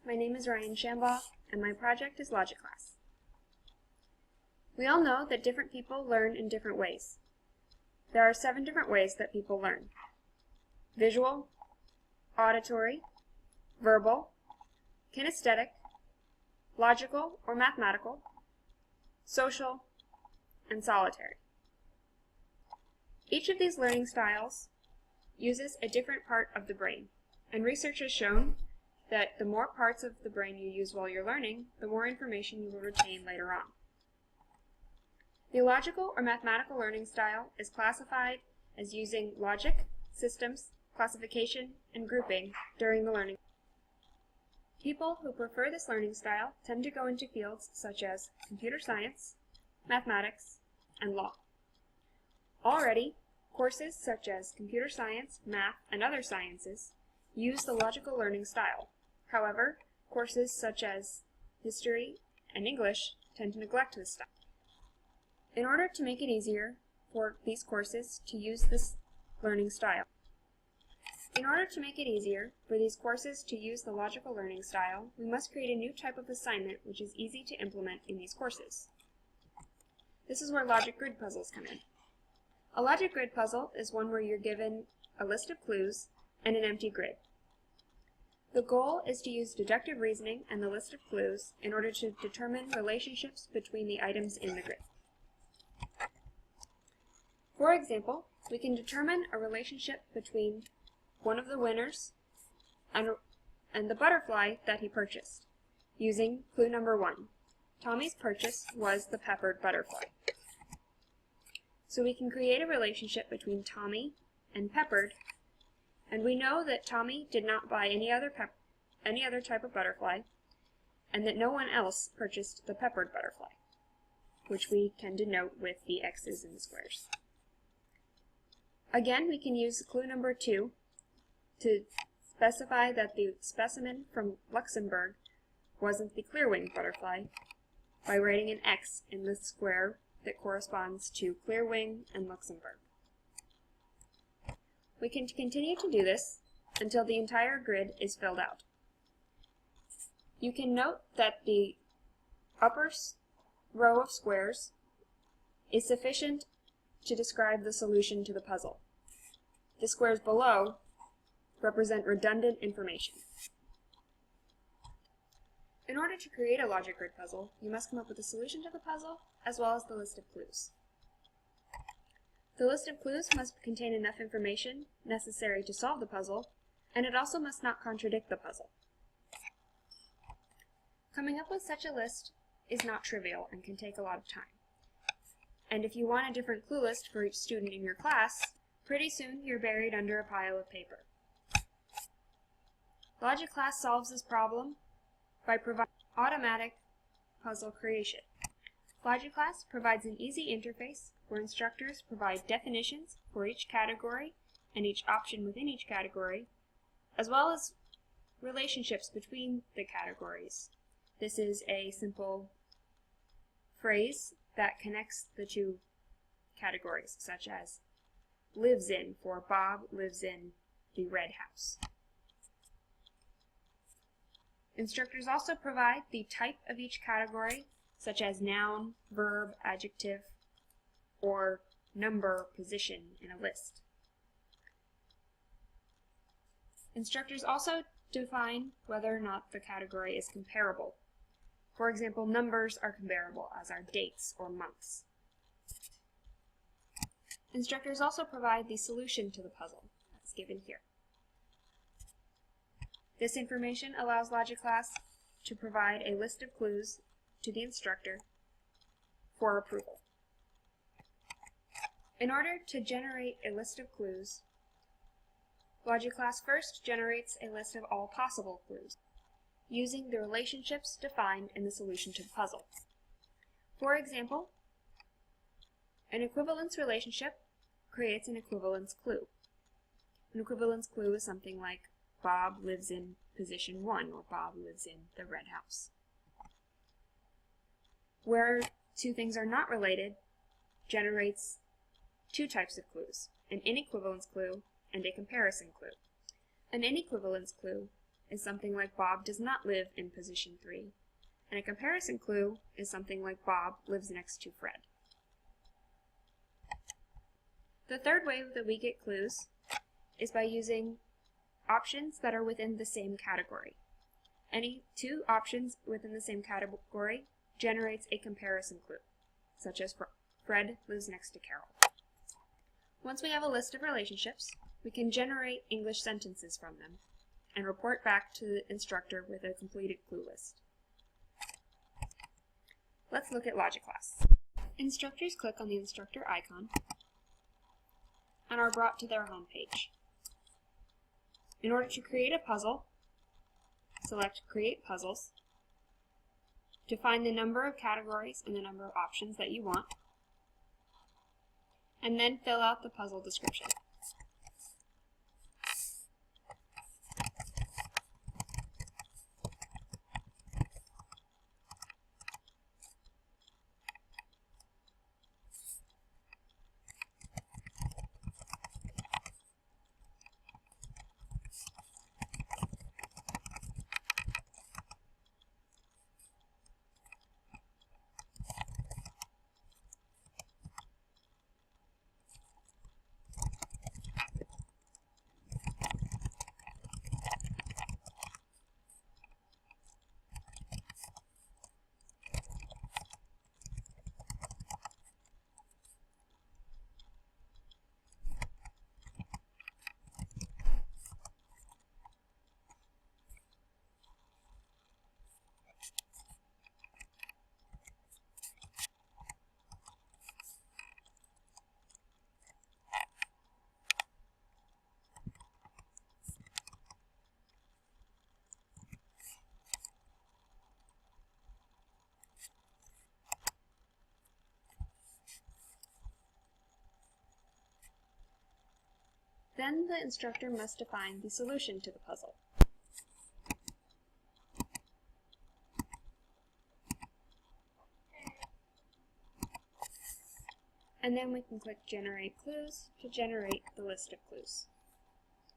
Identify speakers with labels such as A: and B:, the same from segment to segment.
A: my name is Ryan Shambaugh, and my project is Logic Class. We all know that different people learn in different ways. There are 7 different ways that people learn: visual, auditory, verbal, kinesthetic, logical or mathematical, social, and solitary. Each of these learning styles uses a different part of the brain, and research has shown that the more parts of the brain you use while you're learning, the more information you will retain later on. The logical or mathematical learning style is classified as using logic, systems, classification, and grouping during the learning. People who prefer this learning style tend to go into fields such as computer science, mathematics, and law. Already, courses such as computer science, math, and other sciences use the logical learning style. However, courses such as history and English tend to neglect this style. In order to make it easier for these courses to use this learning style, we must create a new type of assignment which is easy to implement in these courses. This is where logic grid puzzles come in. A logic grid puzzle is one where you're given a list of clues and an empty grid. The goal is to use deductive reasoning and the list of clues in order to determine relationships between the items in the grid. For example, we can determine a relationship between one of the winners and the butterfly that he purchased, using clue number 1. Tommy's purchase was the peppered butterfly. So we can create a relationship between Tommy and peppered, and we know that Tommy did not buy any other type of butterfly, and that no one else purchased the peppered butterfly, which we can denote with the X's and the squares. Again, we can use clue number 2 to specify that the specimen from Luxembourg wasn't the clear-winged butterfly by writing an X in the square that corresponds to clear-wing and Luxembourg. We can continue to do this until the entire grid is filled out. You can note that the upper row of squares is sufficient to describe the solution to the puzzle. The squares below represent redundant information. In order to create a logic grid puzzle, you must come up with a solution to the puzzle as well as the list of clues. The list of clues must contain enough information necessary to solve the puzzle, and it also must not contradict the puzzle. Coming up with such a list is not trivial and can take a lot of time. And if you want a different clue list for each student in your class, pretty soon you're buried under a pile of paper. Logic Class solves this problem by providing automatic puzzle creation. Logic Class provides an easy interface where instructors provide definitions for each category and each option within each category, as well as relationships between the categories. This is a simple phrase that connects the two categories, such as lives in for Bob lives in the red house. Instructors also provide the type of each category, such as noun, verb, adjective, or number, position in a list. Instructors also define whether or not the category is comparable. For example, numbers are comparable, as are dates or months. Instructors also provide the solution to the puzzle, as given here. This information allows Logic Class to provide a list of clues to the instructor for approval. In order to generate a list of clues, Logic Class first generates a list of all possible clues, using the relationships defined in the solution to the puzzle. For example, an equivalence relationship creates an equivalence clue. An equivalence clue is something like Bob lives in position 1 or Bob lives in the red house. Where two things are not related generates two types of clues, an inequivalence clue and a comparison clue. An inequivalence clue is something like Bob does not live in position 3, and a comparison clue is something like Bob lives next to Fred. The third way that we get clues is by using options that are within the same category. Any two options within the same category generates a comparison clue, such as Fred lives next to Carol. Once we have a list of relationships, we can generate English sentences from them and report back to the instructor with a completed clue list. Let's look at logic class. Instructors click on the instructor icon and are brought to their home page. In order to create a puzzle, select Create Puzzles to find the number of categories and the number of options that you want, and then fill out the puzzle description. Then the instructor must define the solution to the puzzle. And then we can click Generate Clues to generate the list of clues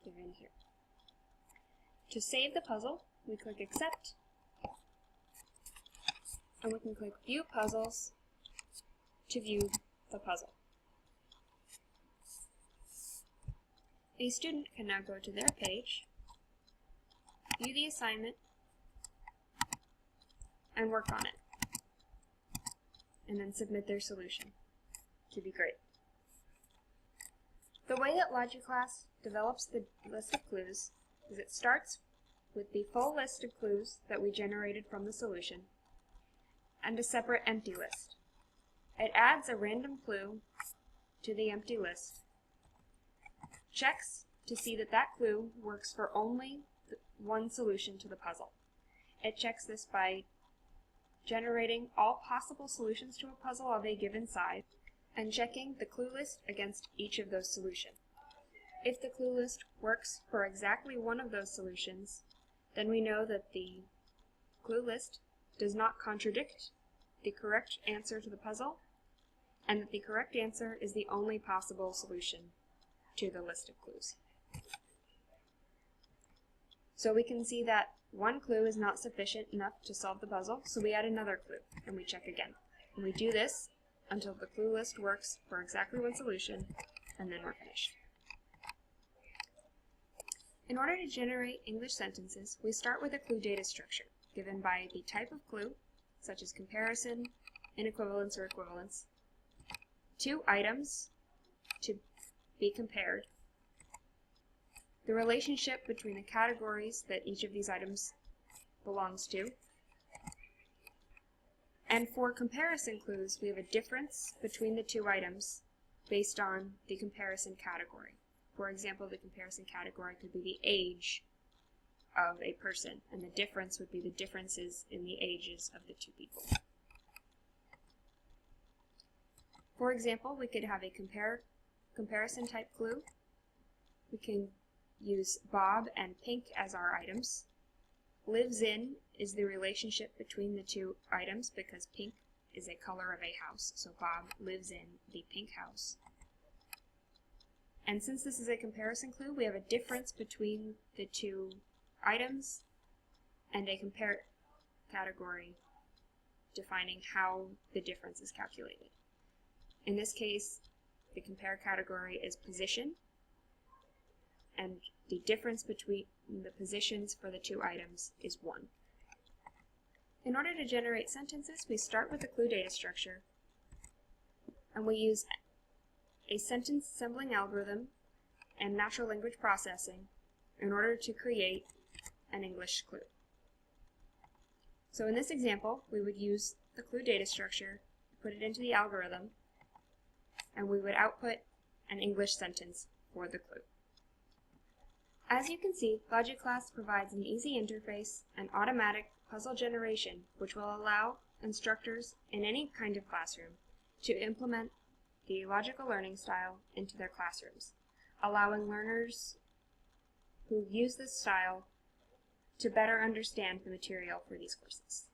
A: given here. To save the puzzle, we click Accept, and we can click View Puzzles to view the puzzle. A student can now go to their page, view the assignment, and work on it, and then submit their solution to be graded. The way that Logic Class develops the list of clues is it starts with the full list of clues that we generated from the solution and a separate empty list. It adds a random clue to the empty list, checks to see that that clue works for only one solution to the puzzle. It checks this by generating all possible solutions to a puzzle of a given size and checking the clue list against each of those solutions. If the clue list works for exactly one of those solutions, then we know that the clue list does not contradict the correct answer to the puzzle, and that the correct answer is the only possible solution to the list of clues. So we can see that one clue is not sufficient enough to solve the puzzle, so we add another clue, and we check again. And we do this until the clue list works for exactly one solution, and then we're finished. In order to generate English sentences, we start with a clue data structure, given by the type of clue, such as comparison, inequivalence, or equivalence, two items to be compared, the relationship between the categories that each of these items belongs to, and for comparison clues, we have a difference between the two items based on the comparison category. For example, the comparison category could be the age of a person, and the difference would be the differences in the ages of the two people. For example, we could have a comparison type clue. We can use Bob and Pink as our items. Lives in is the relationship between the two items because pink is a color of a house, so Bob lives in the pink house. And since this is a comparison clue, we have a difference between the two items, and a compare category defining how the difference is calculated. In this case, the compare category is position, and the difference between the positions for the two items is 1. In order to generate sentences, we start with the clue data structure, and we use a sentence assembling algorithm and natural language processing in order to create an English clue. So in this example, we would use the clue data structure, put it into the algorithm, and we would output an English sentence for the clue. As you can see, Logic Class provides an easy interface and automatic puzzle generation which will allow instructors in any kind of classroom to implement the logical learning style into their classrooms, allowing learners who use this style to better understand the material for these courses.